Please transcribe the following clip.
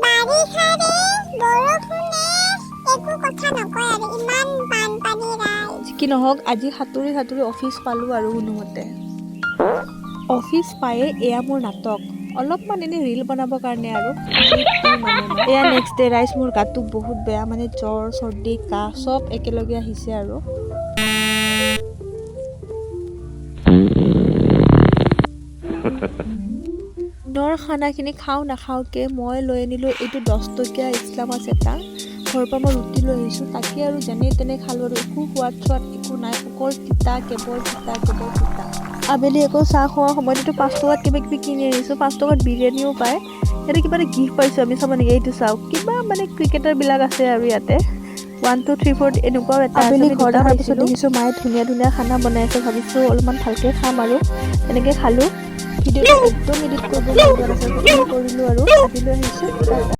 বাৰিষাৰে বৰষুণে একো কথা নকয় আৰু ইমান বানপানী ৰাইজ। কি নহওক আজি সাঁতুৰি অফিচ পালোঁ আৰু কোনোমতে। অফিচ পায়ে এয়া মোৰ নাটক, অলপমান এনেই ৰীল বনাবৰ কাৰণে আৰু এয়া নেক্সট ডে ৰাইজ। মোৰ গাটো বহুত বেয়া, মানে জ্বৰ চৰ্দি কাহ চব একেলগে আহিছে আৰু দিনৰ খানাখিনি খাওঁ নাখাওঁকৈ মই লৈ আনিলোঁ এইটো 10 টকীয়া ইছলামাছ এটা। ঘৰৰ পৰা মই ৰুটি লৈ আহিছোঁ, তাকে আৰু যেনে তেনে খালোঁ আৰু একো সোৱাদ একো নাই, অকল তিতা, কেৱল তিতা। আবেলি আকৌ চাহ খোৱাৰ সময়তো 5 টকাত কিবা কিবি কিনি আনিছোঁ। 5 টকাত বিৰিয়ানীও পায়। ইয়াতে কিবা এটা গিফ্ট পাইছোঁ আমি, চাব নেকি? এইটো চাওক, কিবা মানে ক্ৰিকেটাৰবিলাক আছে আৰু ইয়াতে 1 2 3 4 এনেকুৱাও এটা আছে। আমি ঘৰত অহাৰ পিছত দেখিছোঁ মায়ে ধুনীয়া খানা বনাই আছে, ভাবিছোঁ অলপমান ভালকৈ খাম আৰু তেনেকৈ খালোঁ। ভিডিঅ'টো একদম এডিট কৰিব মন যোৱা নাছিল, কৰিলোঁ আৰু ভাবিলৈ আহিছোঁ।